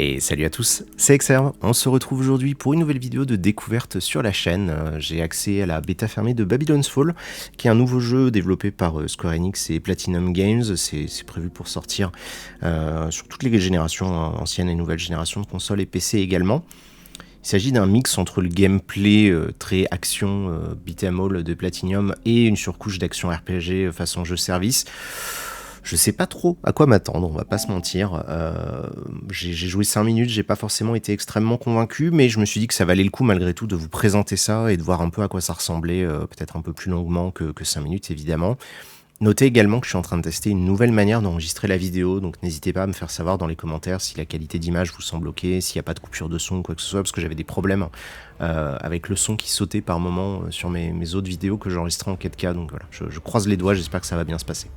Et salut à tous, c'est Exerve. On se retrouve aujourd'hui pour une nouvelle vidéo de découverte sur la chaîne. J'ai accès à la bêta fermée de Babylon's Fall, qui est un nouveau jeu développé par Square Enix et Platinum Games. C'est prévu pour sortir sur toutes les générations, anciennes et nouvelles générations de consoles et PC également. Il s'agit d'un mix entre le gameplay très action beat'em all de Platinum et une surcouche d'action RPG façon jeu service. Je sais pas trop à quoi m'attendre, on va pas se mentir. J'ai joué 5 minutes, j'ai pas forcément été extrêmement convaincu, mais je me suis dit que ça valait le coup malgré tout de vous présenter ça et de voir un peu à quoi ça ressemblait, peut-être un peu plus longuement que 5 minutes évidemment. Notez également que je suis en train de tester une nouvelle manière d'enregistrer la vidéo, donc n'hésitez pas à me faire savoir dans les commentaires si la qualité d'image vous semble ok, s'il n'y a pas de coupure de son ou quoi que ce soit, parce que j'avais des problèmes avec le son qui sautait par moment sur mes autres vidéos que j'enregistrais en 4K, donc voilà, je croise les doigts, j'espère que ça va bien se passer.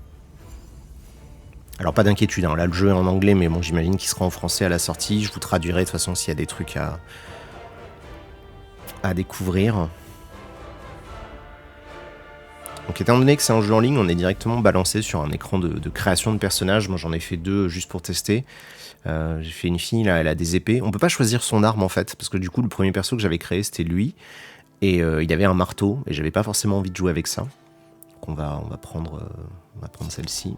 Alors pas d'inquiétude, hein. Là le jeu est en anglais, mais bon j'imagine qu'il sera en français à la sortie, je vous traduirai de toute façon s'il y a des trucs à découvrir. Donc étant donné que c'est un jeu en ligne, on est directement balancé sur un écran de création de personnages. Moi j'en ai fait 2 juste pour tester. J'ai fait une fille, là, elle a des épées. On peut pas choisir son arme en fait, parce que du coup le premier perso que j'avais créé c'était lui, et il avait un marteau, et j'avais pas forcément envie de jouer avec ça. Donc on va prendre celle-ci.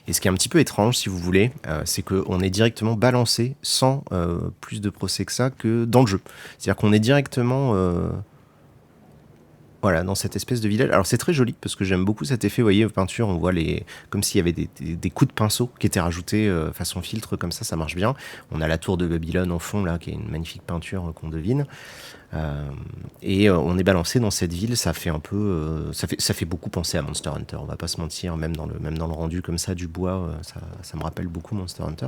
Et ce qui est un petit peu étrange, si vous voulez, c'est qu'on est directement balancé sans plus de procès que ça que dans le jeu. C'est-à-dire qu'on est directement voilà, dans cette espèce de village. Alors c'est très joli parce que j'aime beaucoup cet effet, vous voyez, peinture, on voit comme s'il y avait des coups de pinceau qui étaient rajoutés façon filtre, comme ça marche bien. On a la tour de Babylone en fond, là, qui est une magnifique peinture qu'on devine. Et on est balancé dans cette ville, ça fait un peu, ça fait beaucoup penser à Monster Hunter, on va pas se mentir, même dans le rendu comme ça du bois, ça me rappelle beaucoup Monster Hunter.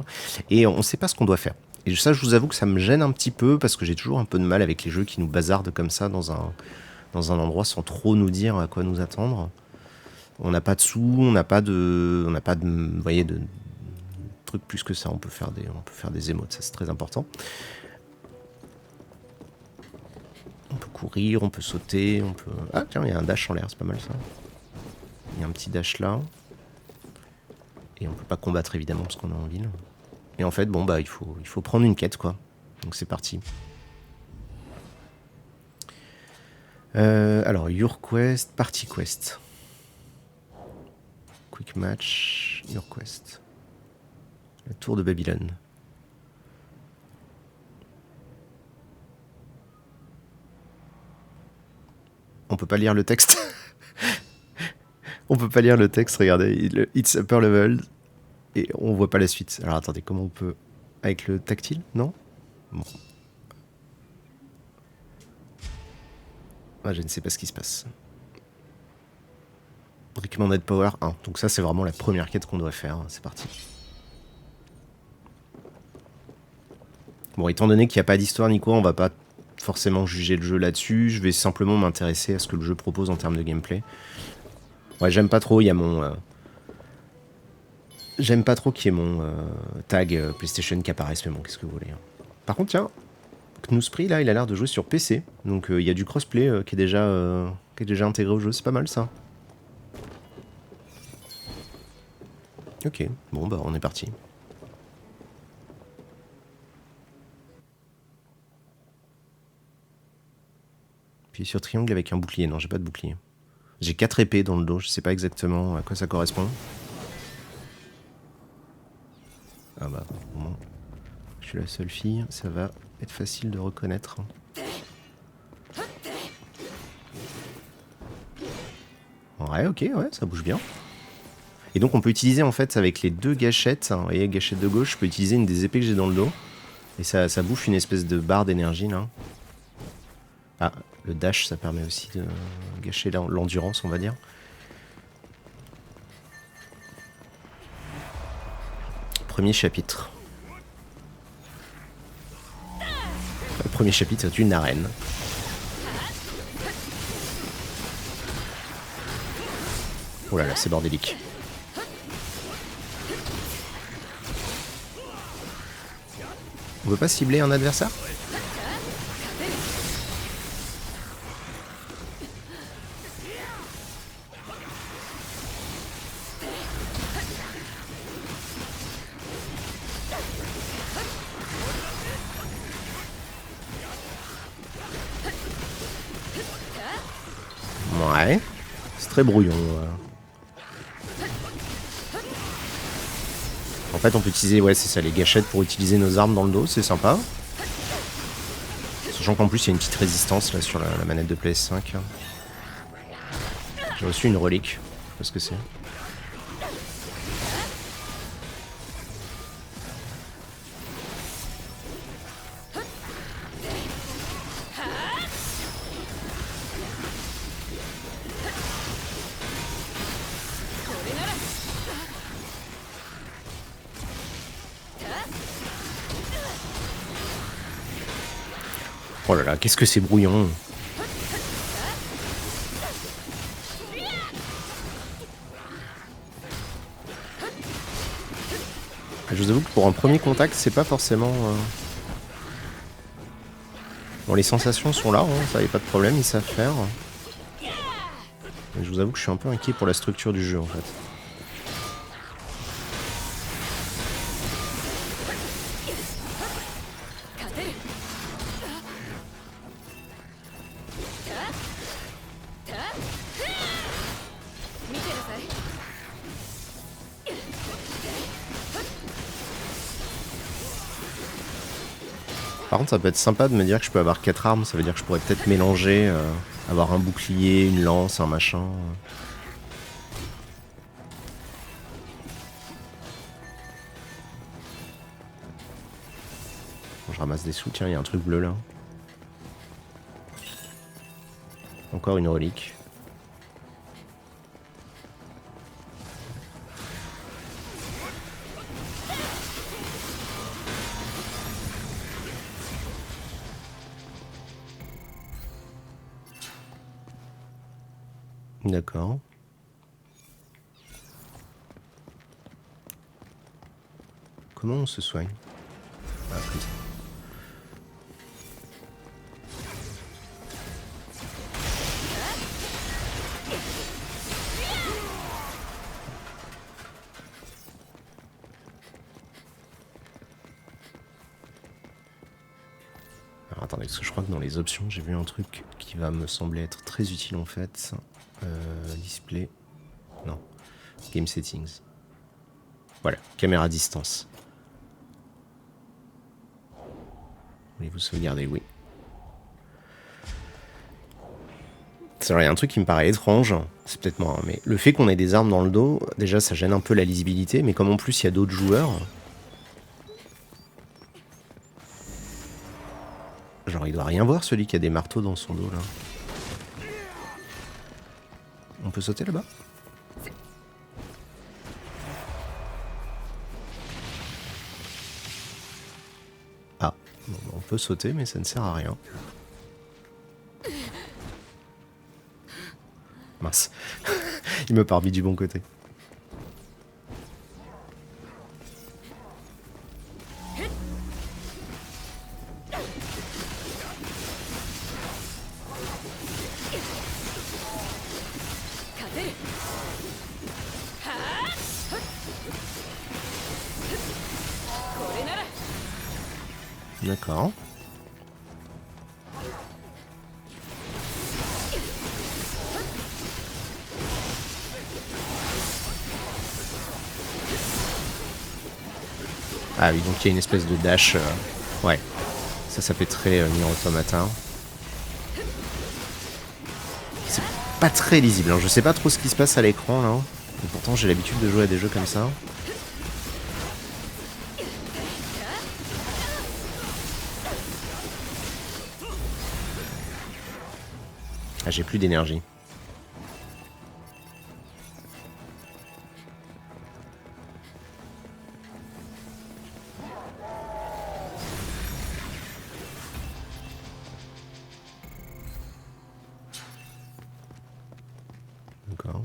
Et on sait pas ce qu'on doit faire. Et ça, je vous avoue que ça me gêne un petit peu parce que j'ai toujours un peu de mal avec les jeux qui nous bazardent comme ça dans un endroit sans trop nous dire à quoi nous attendre. On n'a pas de sous, on n'a pas de, vous voyez, de trucs plus que ça. On peut faire des émotes, ça c'est très important. On peut courir, on peut sauter, on peut... Ah tiens, il y a un dash en l'air, c'est pas mal ça. Il y a un petit dash là. Et on peut pas combattre évidemment parce qu'on est en ville. Et en fait, bon bah il faut prendre une quête quoi. Donc c'est parti. Alors, Your Quest, Party Quest. Quick Match, Your Quest. La tour de Babylone. On peut pas lire le texte. On peut pas lire le texte, regardez. It's upper level. Et on voit pas la suite. Alors attendez, comment on peut... Avec le tactile? Non? Bon. Ah, je ne sais pas ce qui se passe. Recommended Power 1. Donc ça, c'est vraiment la première quête qu'on doit faire. C'est parti. Bon, étant donné qu'il n'y a pas d'histoire ni quoi, on va pas forcément juger le jeu là-dessus. Je vais simplement m'intéresser à ce que le jeu propose en termes de gameplay. Ouais, j'aime pas trop, il y a mon... J'aime pas trop qu'il y ait mon tag PlayStation qui apparaisse, mais bon, qu'est-ce que vous voulez. Hein. Par contre, tiens, Knuspree, là, il a l'air de jouer sur PC. Donc il y a du crossplay qui est déjà intégré au jeu, c'est pas mal ça. Ok, bon bah on est parti. Puis sur triangle avec un bouclier, non j'ai pas de bouclier. J'ai 4 épées dans le dos, je sais pas exactement à quoi ça correspond. Ah bah, au moins, je suis la seule fille, ça va être facile de reconnaître. Ouais, ok, ouais, ça bouge bien. Et donc on peut utiliser en fait avec les 2 gâchettes, hein, vous voyez, gâchette de gauche, je peux utiliser une des épées que j'ai dans le dos. Et ça bouffe une espèce de barre d'énergie là. Ah, le dash ça permet aussi de gâcher l'endurance on va dire. Premier chapitre. Le premier chapitre est une arène. Oh là là, c'est bordélique. On peut pas cibler un adversaire? Ouais. C'est très brouillon. En fait, on peut utiliser, ouais, c'est ça, les gâchettes pour utiliser nos armes dans le dos, c'est sympa. Sachant qu'en plus, il y a une petite résistance là sur la manette de PS5. J'ai reçu une relique, je sais pas ce que c'est. Oh là là, qu'est-ce que c'est brouillon. Je vous avoue que pour un premier contact, c'est pas forcément... Bon, les sensations sont là, hein, ça y a pas de problème, ils savent faire. Mais je vous avoue que je suis un peu inquiet pour la structure du jeu en fait. Par contre, ça peut être sympa de me dire que je peux avoir 4 armes, ça veut dire que je pourrais peut-être mélanger, avoir un bouclier, une lance, un machin. Bon, je ramasse des sous, tiens, il y a un truc bleu là. Encore une relique. D'accord. Comment on se soigne? Ah, comme ça. Alors attendez, parce que je crois que dans les options, j'ai vu un truc qui va me sembler être très utile en fait. Display. Non. Game settings. Voilà, caméra à distance. Voulez-vous sauvegarder? Oui. C'est vrai, il y a un truc qui me paraît étrange, c'est peut-être moi, hein, mais le fait qu'on ait des armes dans le dos, déjà ça gêne un peu la lisibilité, mais comme en plus il y a d'autres joueurs... Genre il doit rien voir celui qui a des marteaux dans son dos là. On peut sauter là-bas? Ah, bon, on peut sauter mais ça ne sert à rien. Mince. Il me parmi du bon côté. D'accord. Ah oui, donc il y a une espèce de dash. Ouais, ça fait très Nier Automata. C'est pas très lisible, hein. Je sais pas trop ce qui se passe à l'écran là. Et pourtant j'ai l'habitude de jouer à des jeux comme ça. Ah, j'ai plus d'énergie. D'accord.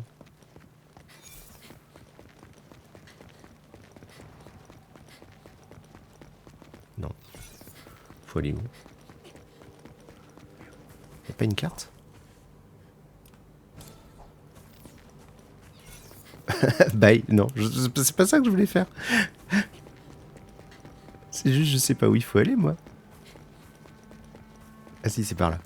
Non. Faut aller où? Y'a pas une carte? Bye. Non, c'est pas ça que je voulais faire. C'est juste, je sais pas où il faut aller, moi. Ah si, c'est par là.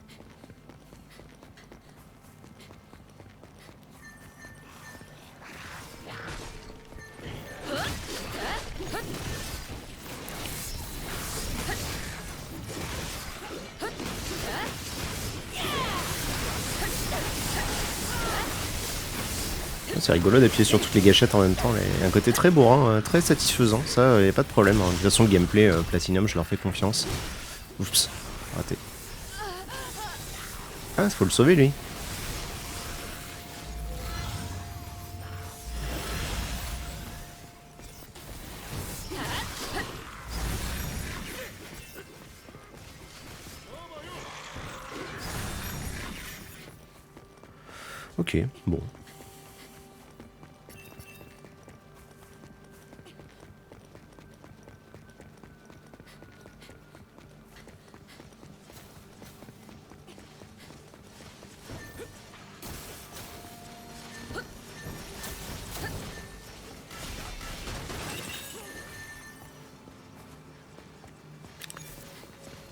C'est rigolo d'appuyer sur toutes les gâchettes en même temps. Il y a un côté très bourrin, très satisfaisant. Ça, il n'y a pas de problème. De toute façon, le gameplay Platinum, je leur fais confiance. Oups, raté. Ah, faut le sauver lui. Ok, bon.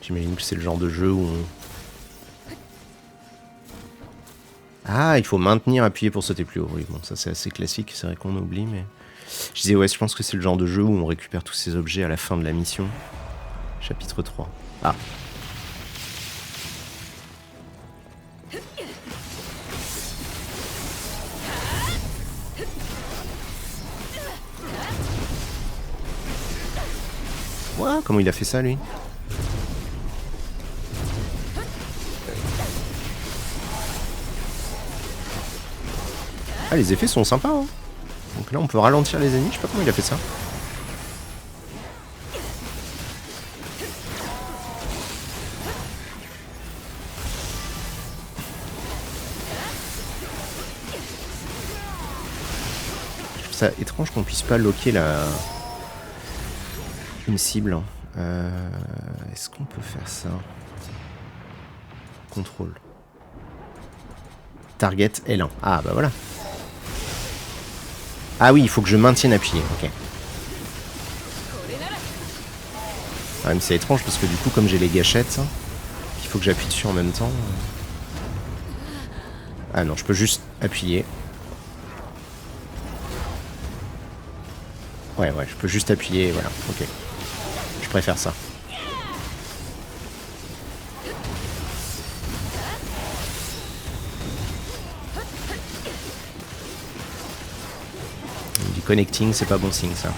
J'imagine que c'est le genre de jeu où on... Ah, il faut maintenir, appuyer pour sauter plus haut. Oui, bon, ça c'est assez classique, c'est vrai qu'on oublie, mais... Je disais, ouais, je pense que c'est le genre de jeu où on récupère tous ces objets à la fin de la mission. Chapitre 3. Ah. Ouah, comment il a fait ça, lui? Ah, les effets sont sympas, hein. Donc là, on peut ralentir les ennemis. Je sais pas comment il a fait ça. Je trouve ça étrange qu'on puisse pas loquer une cible. Est-ce qu'on peut faire ça? Contrôle. Target L1. Ah, bah voilà. Ah oui, il faut que je maintienne appuyé. Ok. Ah, mais c'est étrange parce que du coup, comme j'ai les gâchettes, il faut que j'appuie dessus en même temps. Ah non, je peux juste appuyer. Ouais, je peux juste appuyer, voilà. Ok. Je préfère ça. Du connecting, c'est pas bon signe, ça.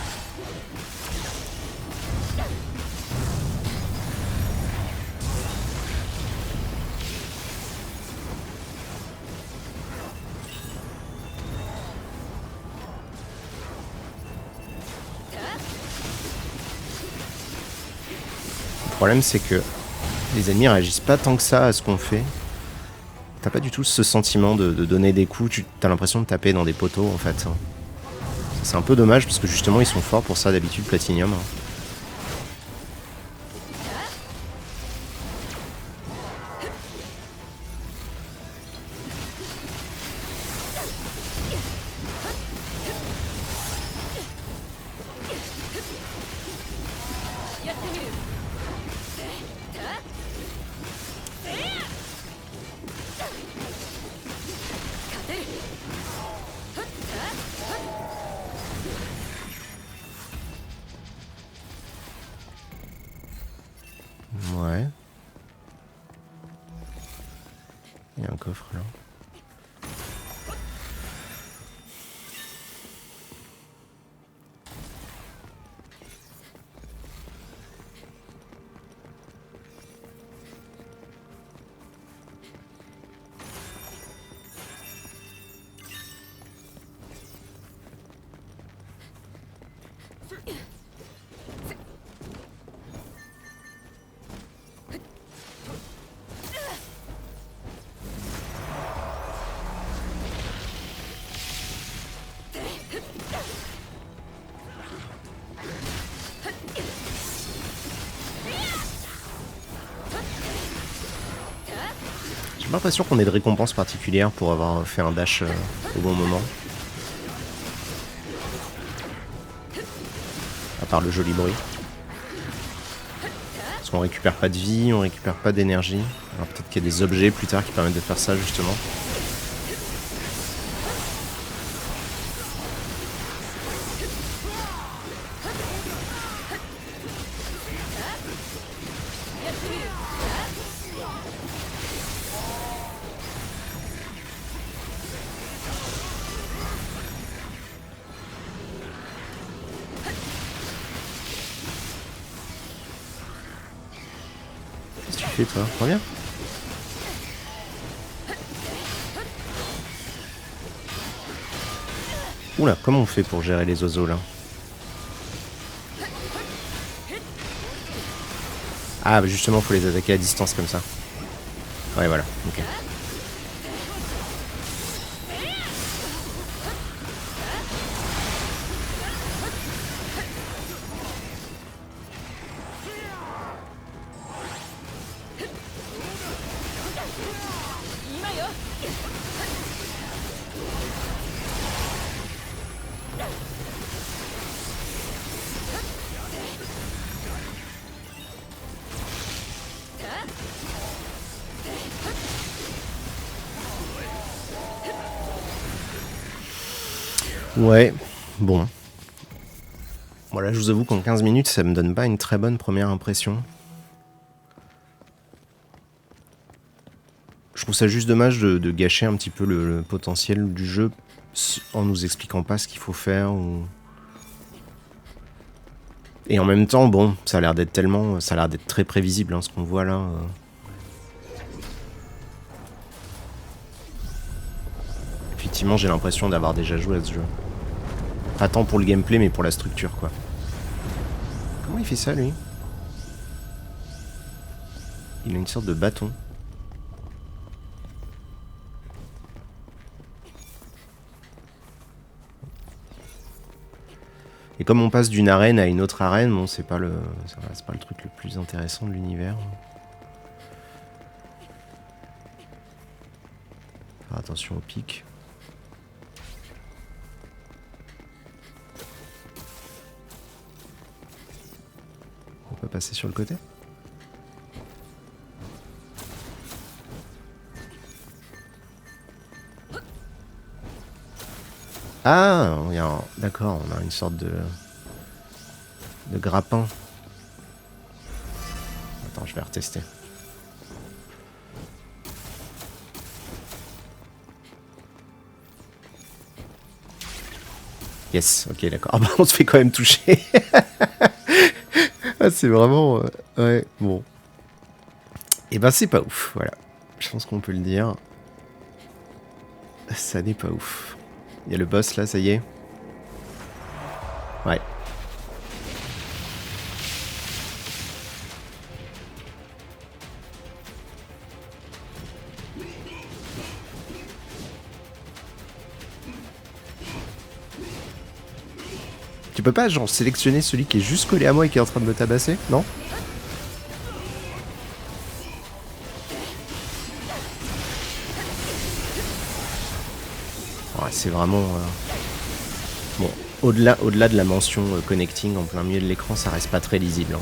Le problème, c'est que les ennemis réagissent pas tant que ça à ce qu'on fait. T'as pas du tout ce sentiment de donner des coups, t'as l'impression de taper dans des poteaux, en fait. C'est un peu dommage, parce que justement, ils sont forts pour ça, d'habitude, Platinum. Ouais. Il y a un coffre là. J'ai pas l'impression qu'on ait de récompense particulière pour avoir fait un dash au bon moment. À part le joli bruit. Parce qu'on récupère pas de vie, on récupère pas d'énergie. Alors peut-être qu'il y a des objets plus tard qui permettent de faire ça justement. Qu'est-ce que tu fais toi? Reviens. Oula, comment on fait pour gérer les oiseaux là? Ah bah justement faut les attaquer à distance comme ça. Ouais voilà, ok. Ouais, bon. Voilà, je vous avoue qu'en 15 minutes, ça me donne pas une très bonne première impression. Je trouve ça juste dommage de gâcher un petit peu le potentiel du jeu en nous expliquant pas ce qu'il faut faire. Et en même temps, bon, ça a l'air d'être tellement... Ça a l'air d'être très prévisible, hein, ce qu'on voit là. Effectivement, j'ai l'impression d'avoir déjà joué à ce jeu. Pas tant pour le gameplay, mais pour la structure, quoi. Comment il fait ça, lui? Il a une sorte de bâton. Et comme on passe d'une arène à une autre arène, bon, c'est pas le truc le plus intéressant de l'univers. Faire attention au pic. On peut passer sur le côté? Ah, d'accord, on a une sorte de grappin. Attends, je vais retester. Yes, ok, d'accord. Ah bah, on se fait quand même toucher. Ah, c'est vraiment... ouais, bon. Et ben, c'est pas ouf, voilà. Je pense qu'on peut le dire. Ça n'est pas ouf. Il y a le boss, là, ça y est. Ouais. Tu peux pas, genre, sélectionner celui qui est juste collé à moi et qui est en train de me tabasser, non? Ouais, c'est vraiment... Bon, au-delà de la mention connecting en plein milieu de l'écran, ça reste pas très lisible. Hein.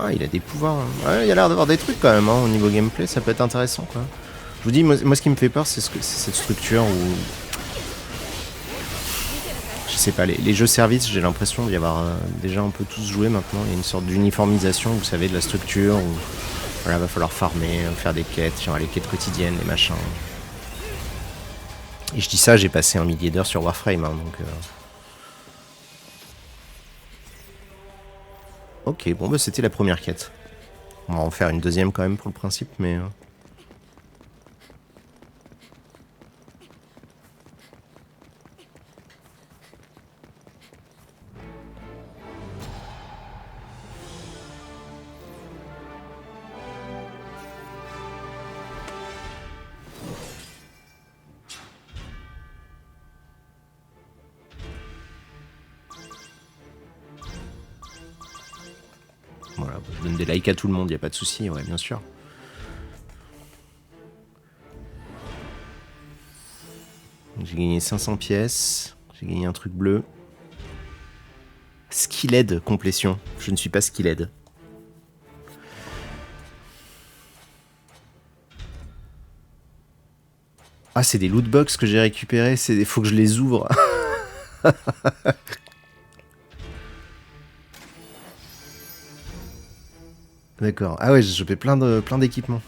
Ah, il a des pouvoirs. Hein. Ouais, il a l'air d'avoir des trucs quand même, hein, au niveau gameplay, ça peut être intéressant quoi. Je vous dis, moi ce qui me fait peur, c'est cette structure où... Je sais pas, les jeux services, j'ai l'impression d'y avoir déjà un peu tous joué maintenant. Il y a une sorte d'uniformisation, vous savez, de la structure où... Voilà, va falloir farmer, faire des quêtes, genre les quêtes quotidiennes, les machins. Et je dis ça, j'ai passé 1 millier d'heures sur Warframe, hein, donc... Ok, bon bah c'était la première quête. On va en faire une deuxième quand même pour le principe, mais... Je donne des likes à tout le monde, y a pas de souci, ouais, bien sûr. J'ai gagné 500 pièces. J'ai gagné un truc bleu. Skilled complétion. Je ne suis pas skilled. Ah, c'est des lootbox que j'ai récupérés. Faut que je les ouvre. D'accord. Ah ouais, j'ai chopé plein d'équipements.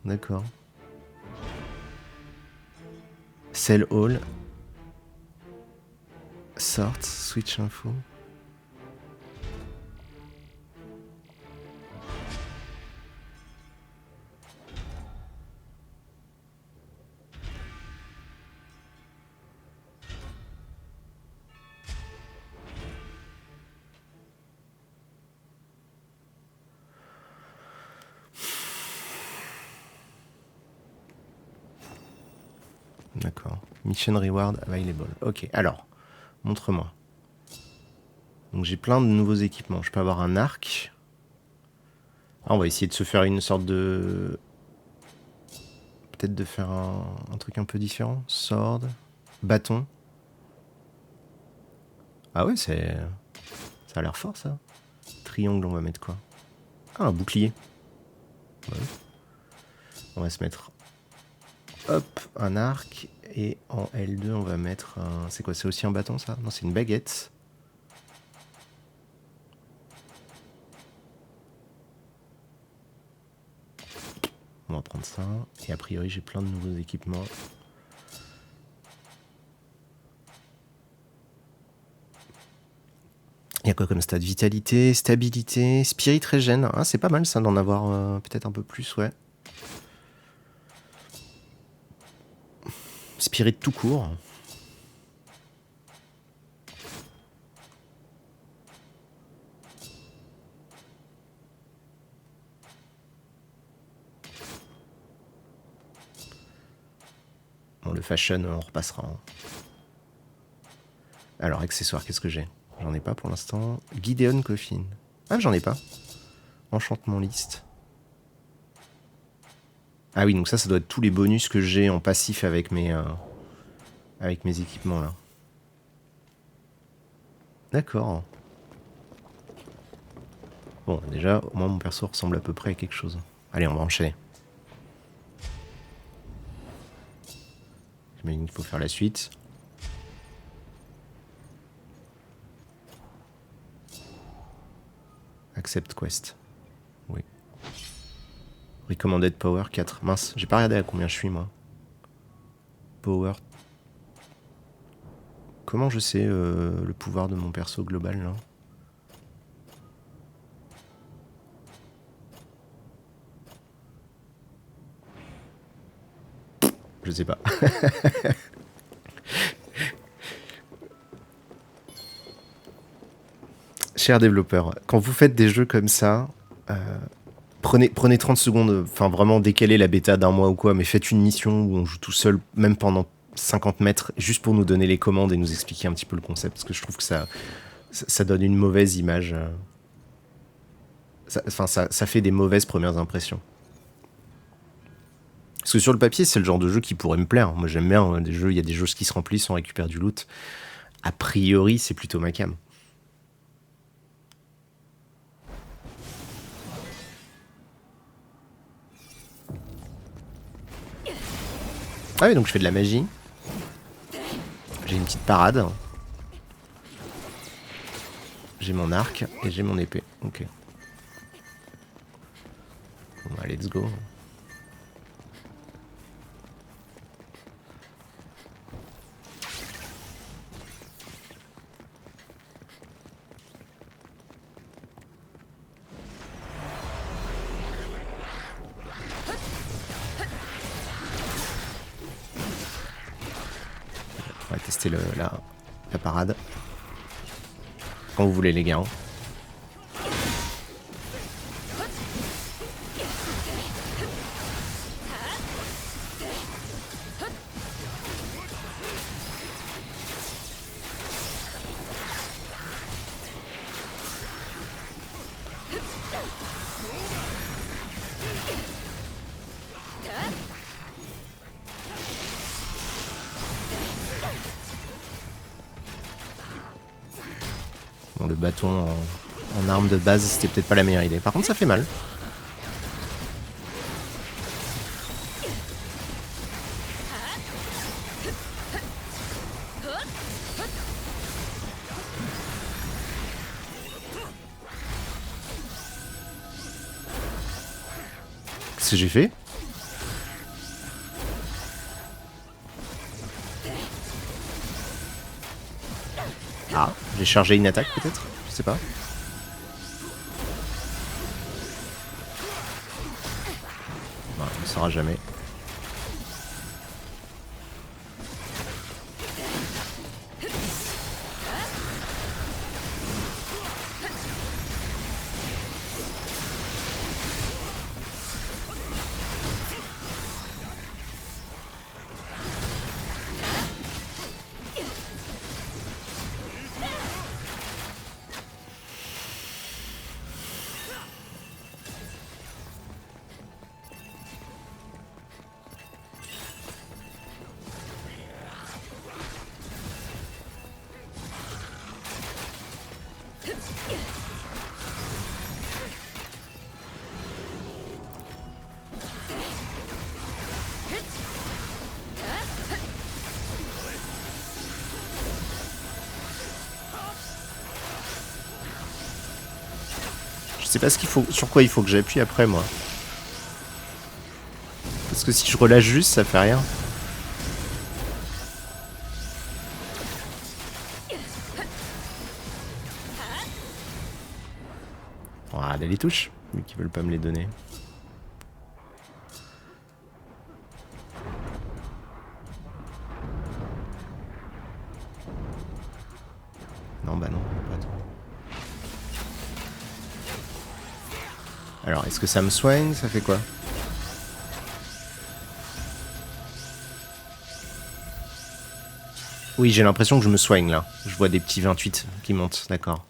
D'accord. Sell all. Sort. Switch info. D'accord. Mission reward available. Ok, alors, montre-moi. Donc j'ai plein de nouveaux équipements. Je peux avoir un arc. Ah, on va essayer de se faire une sorte de... Peut-être de faire un truc un peu différent. Sword. Bâton. Ah ouais, ça a l'air fort ça. Triangle, on va mettre quoi? Ah, un bouclier. Ouais. On va se mettre... Hop, un arc. Et en L2, on va mettre un... C'est quoi? C'est aussi un bâton ça? Non, c'est une baguette. On va prendre ça. Et a priori, j'ai plein de nouveaux équipements. Il y a quoi comme stade? Vitalité, stabilité, spirit régène. Ah, c'est pas mal ça d'en avoir peut-être un peu plus, ouais. Spirit tout court. Bon, le fashion, on repassera. Hein. Alors, accessoires, qu'est-ce que j'ai? J'en ai pas pour l'instant. Gideon Coffin. Ah, j'en ai pas. Enchantement liste. Ah oui, donc ça doit être tous les bonus que j'ai en passif avec mes équipements là. D'accord. Bon, déjà, au moins mon perso ressemble à peu près à quelque chose. Allez, on va enchaîner. J'imagine qu'il faut faire la suite. Accept quest. Oui. Recommended power 4. Mince, j'ai pas regardé à combien je suis moi. Power. Comment je sais le pouvoir de mon perso global là? Je sais pas. Chers développeurs, quand vous faites des jeux comme ça, prenez 30 secondes, enfin vraiment décalez la bêta d'un mois ou quoi, mais faites une mission où on joue tout seul, même pendant 50 mètres, juste pour nous donner les commandes et nous expliquer un petit peu le concept, parce que je trouve que ça donne une mauvaise image. Ça fait des mauvaises premières impressions. Parce que sur le papier, c'est le genre de jeu qui pourrait me plaire. Moi, j'aime bien des jeux, il y a des jeux qui se remplissent, on récupère du loot. A priori, c'est plutôt ma cam. Ah oui, donc je fais de la magie. J'ai une petite parade. J'ai mon arc et j'ai mon épée. Ok. Bon, bah, let's go. On va tester la parade. Quand vous voulez, les gars. Bon, le bâton en arme de base, c'était peut-être pas la meilleure idée. Par contre, ça fait mal. Qu'est-ce que j'ai fait? Ah, j'ai chargé une attaque peut-être? Je sais pas. Non, on ne saura jamais. Je sais pas ce qu'il faut, sur quoi il faut que j'appuie après moi. Parce que si je relâche juste, ça fait rien. Voilà les touches, vu qu'ils veulent pas me les donner. Non bah non, pas trop. Alors, est-ce que ça me soigne? Ça fait quoi? Oui, j'ai l'impression que je me soigne là. Je vois des petits 28 qui montent, d'accord.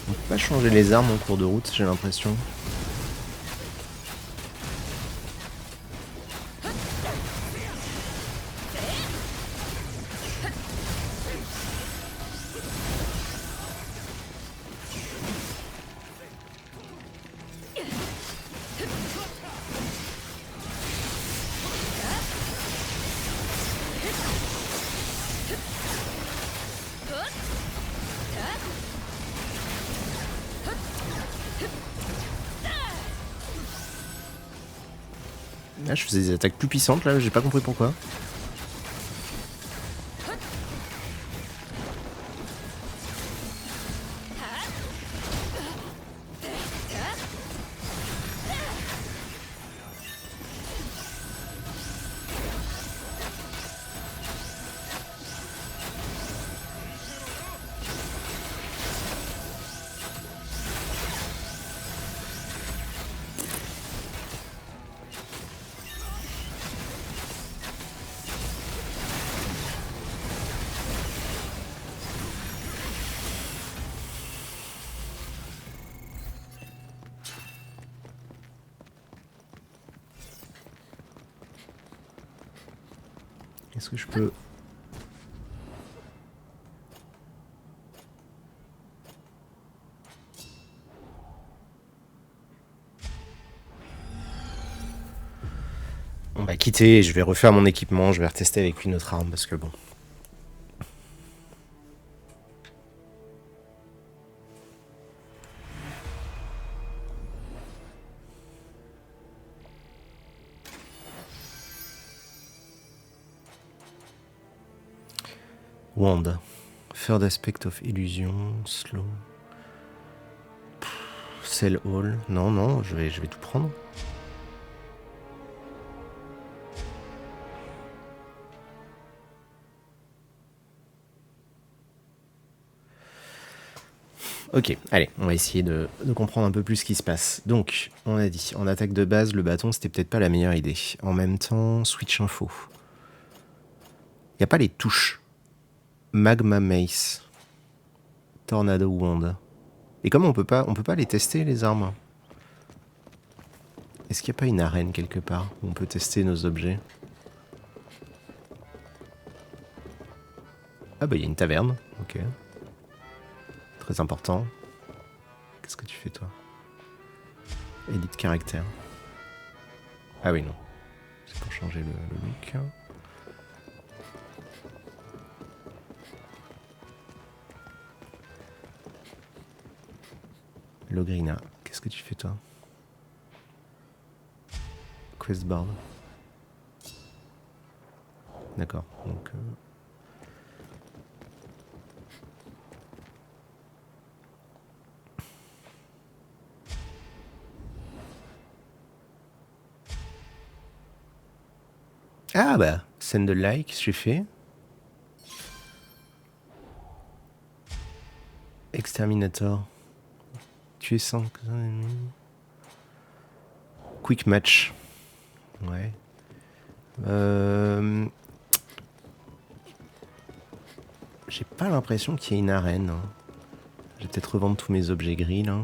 On peut pas changer les armes en cours de route, j'ai l'impression. Là, je faisais des attaques plus puissantes, là, j'ai pas compris pourquoi. Est-ce que je peux... quitter et je vais refaire mon équipement, je vais retester avec une autre arme parce que bon. Wand. Third aspect of illusion, slow. Cell hall. Non, non, je vais tout prendre. Ok, allez, on va essayer de comprendre un peu plus ce qui se passe. Donc, on a dit, en attaque de base, le bâton, c'était peut-être pas la meilleure idée. En même temps, switch info. Y a pas les touches. Magma Mace. Tornado Wand. Et comment on peut pas les tester, les armes? Est-ce qu'il n'y a pas une arène quelque part où on peut tester nos objets? Ah bah il y a une taverne, ok. Très important. Qu'est-ce que tu fais toi? Edit caractère. Ah oui non. C'est pour changer le look. Logrina. Qu'est-ce que tu fais toi? Questboard. D'accord, donc... Ah bah, send a like, j'ai fait. Exterminator. Tuer 5 ennemis. Quick match. Ouais. J'ai pas l'impression qu'il y ait une arène. Hein. Je vais peut-être revendre tous mes objets gris là.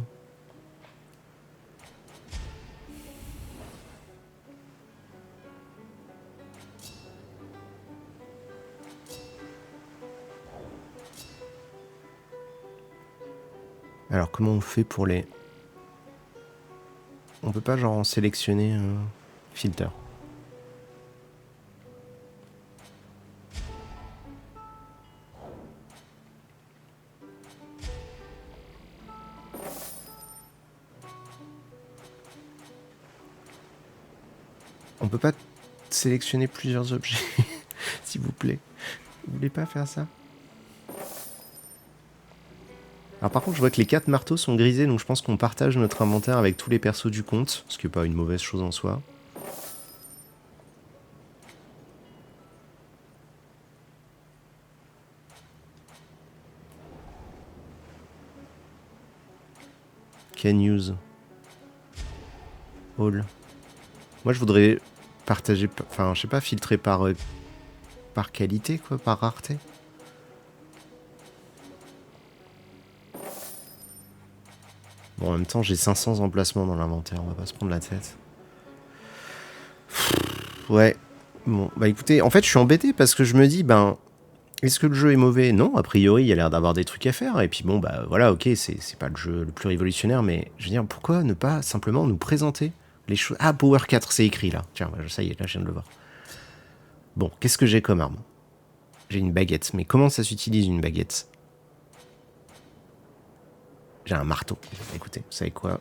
Alors comment on fait pour les... On peut pas genre en sélectionner un filter. On peut pas sélectionner plusieurs objets, s'il vous plaît. Vous voulez pas faire ça? Alors par contre, je vois que les 4 marteaux sont grisés, donc je pense qu'on partage notre inventaire avec tous les persos du compte, ce qui n'est pas une mauvaise chose en soi. Can use. All. Moi, je voudrais partager, enfin, je sais pas, filtrer par qualité, quoi, par rareté. Bon, en même temps, j'ai 500 emplacements dans l'inventaire, on va pas se prendre la tête. Ouais. Bon, bah écoutez, en fait, je suis embêté parce que je me dis, ben, est-ce que le jeu est mauvais? Non, a priori, il y a l'air d'avoir des trucs à faire. Et puis bon, bah voilà, ok, c'est pas le jeu le plus révolutionnaire, mais je veux dire, pourquoi ne pas simplement nous présenter les choses? Ah, Power 4, c'est écrit là. Tiens, ça y est, là, je viens de le voir. Bon, qu'est-ce que j'ai comme arme? J'ai une baguette, mais comment ça s'utilise une baguette? J'ai un marteau. Écoutez, vous savez quoi?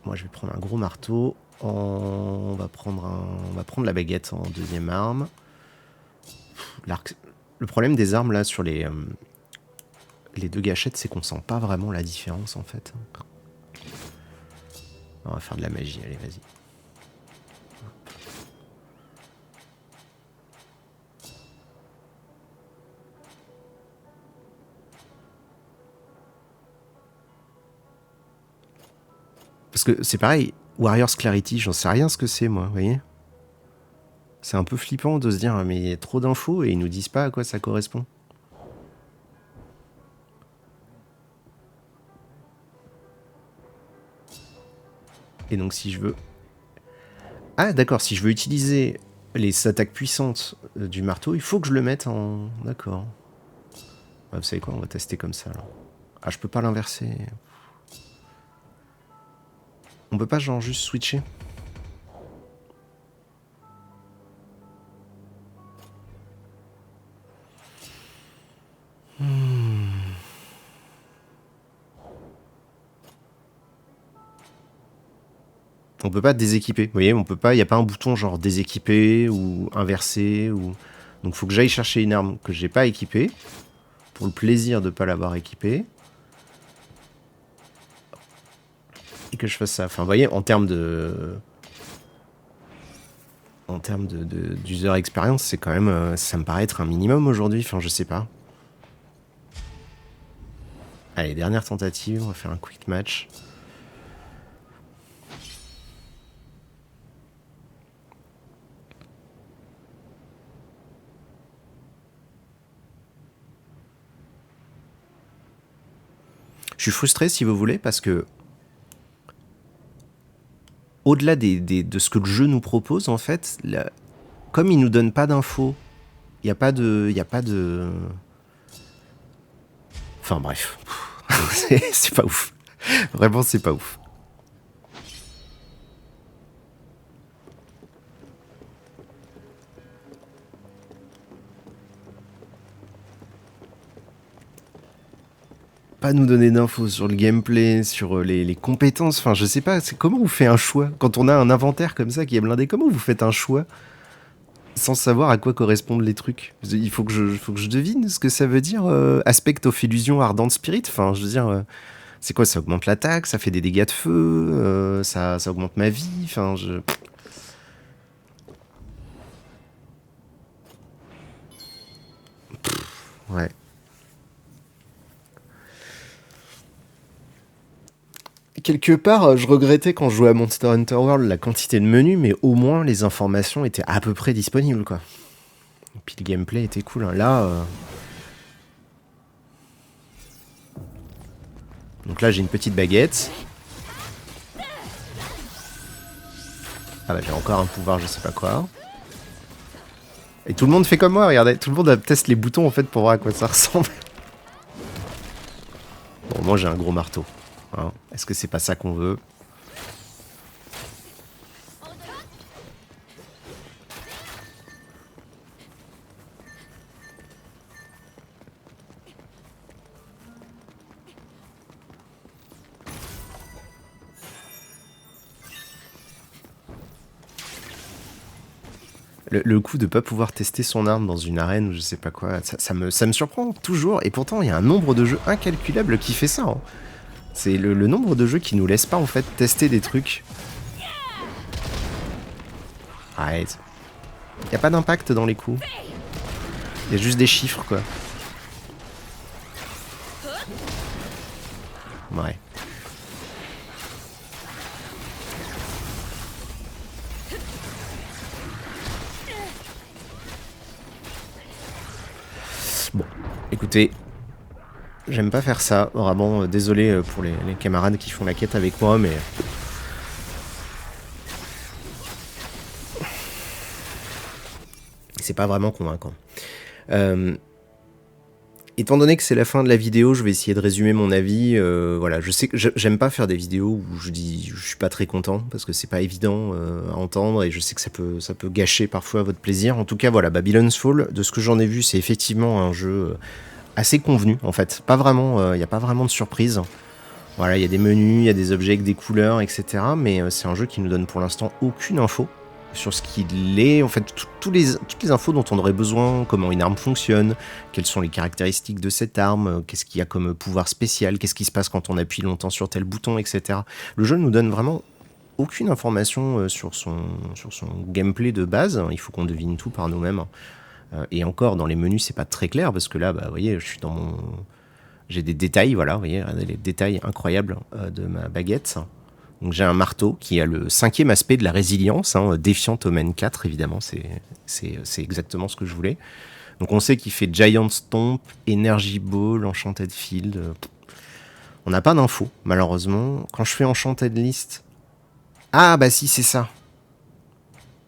Moi, je vais prendre un gros marteau. On va prendre la baguette en deuxième arme. L'arc. Le problème des armes là sur les deux gâchettes, c'est qu'on sent pas vraiment la différence en fait. On va faire de la magie, allez, vas-y. Parce que c'est pareil, Warriors Clarity, j'en sais rien ce que c'est moi, vous voyez? C'est un peu flippant de se dire, mais il y a trop d'infos et ils nous disent pas à quoi ça correspond. Et donc si je veux... Ah d'accord, si je veux utiliser les attaques puissantes du marteau, il faut que je le mette en... D'accord. Ah, vous savez quoi, on va tester comme ça alors. Ah, je peux pas l'inverser. On peut pas genre juste switcher? On peut pas déséquiper. Vous voyez, on peut pas. Il y a pas un bouton genre déséquiper ou inverser ou. Donc faut que j'aille chercher une arme que j'ai pas équipée pour le plaisir de pas l'avoir équipée et que je fasse ça. Enfin, vous voyez, en termes de d'user experience, c'est quand même, ça me paraît être un minimum aujourd'hui. Enfin, je sais pas. Allez, dernière tentative, on va faire un quick match. Je suis frustré si vous voulez parce que au-delà de ce que le jeu nous propose, en fait, comme il nous donne pas d'infos, il n'y a pas de... Enfin bref, c'est pas ouf. Vraiment, c'est pas ouf. Pas nous donner d'infos sur le gameplay, sur les compétences. Enfin, je sais pas, comment vous faites un choix quand on a un inventaire comme ça qui est blindé? Comment vous faites un choix sans savoir à quoi correspondent les trucs? Il faut que je devine ce que ça veut dire, aspect of illusion ardent spirit. Enfin, je veux dire, c'est quoi? Ça augmente l'attaque, ça fait des dégâts de feu, ça augmente ma vie. Enfin, ouais. Quelque part, je regrettais quand je jouais à Monster Hunter World la quantité de menus, mais au moins les informations étaient à peu près disponibles, quoi. Et puis le gameplay était cool, hein. Là, donc là j'ai une petite baguette. Ah bah j'ai encore un pouvoir, je sais pas quoi. Et tout le monde fait comme moi, regardez, tout le monde teste les boutons en fait pour voir à quoi ça ressemble. Bon, moi j'ai un gros marteau. Hein. Est-ce que c'est pas ça qu'on veut? Le coup de pas pouvoir tester son arme dans une arène ou je sais pas quoi, ça me surprend toujours. Et pourtant, il y a un nombre de jeux incalculable qui fait ça. Hein. C'est le nombre de jeux qui nous laissent pas en fait tester des trucs. Arrête. Y a pas d'impact dans les coups. Y a juste des chiffres quoi. Ouais. Bon, écoutez, j'aime pas faire ça. Vraiment, désolé pour les camarades qui font la quête avec moi, mais... c'est pas vraiment convaincant. Étant donné que c'est la fin de la vidéo, je vais essayer de résumer mon avis. Voilà, je sais que j'aime pas faire des vidéos où je suis pas très content parce que c'est pas évident à entendre et je sais que ça peut gâcher parfois votre plaisir. En tout cas, voilà, Babylon's Fall, de ce que j'en ai vu, c'est effectivement un jeu assez convenu en fait. Pas vraiment, il n'y a pas vraiment de surprise. Voilà, il y a des menus, il y a des objets avec des couleurs, etc. Mais c'est un jeu qui nous donne pour l'instant aucune info sur ce qu'il est, en fait, toutes les infos dont on aurait besoin, comment une arme fonctionne, quelles sont les caractéristiques de cette arme, qu'est-ce qu'il y a comme pouvoir spécial, qu'est-ce qui se passe quand on appuie longtemps sur tel bouton, etc. Le jeu nous donne vraiment aucune information sur son gameplay de base, il faut qu'on devine tout par nous-mêmes. Et encore, dans les menus, c'est pas très clair, parce que là, bah, vous voyez, je suis dans mon... J'ai des détails, voilà, vous voyez, regardez les détails incroyables de ma baguette. Donc j'ai un marteau qui a le 5e aspect de la résilience, hein, défiant au main 4, évidemment, c'est exactement ce que je voulais. Donc on sait qu'il fait Giant Stomp, Energy Ball, Enchanted Field. On n'a pas d'infos, malheureusement. Quand je fais Enchanted List... Ah bah si, c'est ça.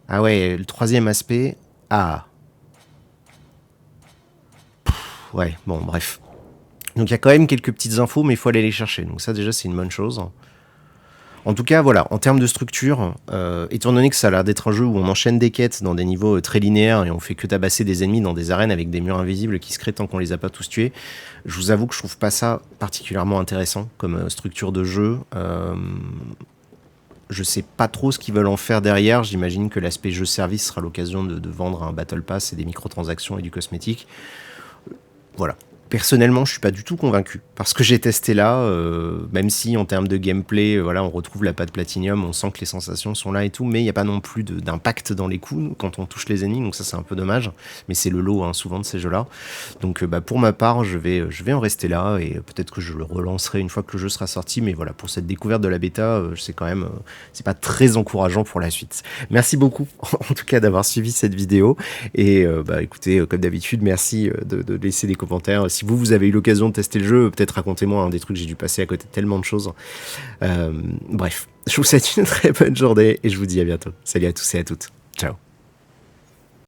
Ah ouais, le 3e aspect... Ah. Ouais, bon, bref. Donc il y a quand même quelques petites infos, mais il faut aller les chercher. Donc ça déjà c'est une bonne chose. En tout cas, voilà, en termes de structure, étant donné que ça a l'air d'être un jeu où on enchaîne des quêtes dans des niveaux très linéaires et on fait que tabasser des ennemis dans des arènes avec des murs invisibles qui se créent tant qu'on les a pas tous tués, je vous avoue que je trouve pas ça particulièrement intéressant comme structure de jeu. Je sais pas trop ce qu'ils veulent en faire derrière. J'imagine que l'aspect jeu-service sera l'occasion de vendre un Battle Pass et des microtransactions et du cosmétique. Voilà. Personnellement, je suis pas du tout convaincu parce que j'ai testé là, même si en termes de gameplay, voilà, on retrouve la patte Platinum, on sent que les sensations sont là et tout, mais il n'y a pas non plus d'impact dans les coups quand on touche les ennemis, donc ça c'est un peu dommage, mais c'est le lot hein, souvent de ces jeux-là. Donc pour ma part, je vais en rester là et peut-être que je le relancerai une fois que le jeu sera sorti, mais voilà, pour cette découverte de la bêta, c'est quand même, c'est pas très encourageant pour la suite. Merci beaucoup en tout cas d'avoir suivi cette vidéo et écoutez, comme d'habitude, merci de laisser des commentaires. Si vous avez eu l'occasion de tester le jeu, peut-être racontez-moi des trucs, j'ai dû passer à côté de tellement de choses. Bref, je vous souhaite une très bonne journée et je vous dis à bientôt. Salut à tous et à toutes. Ciao.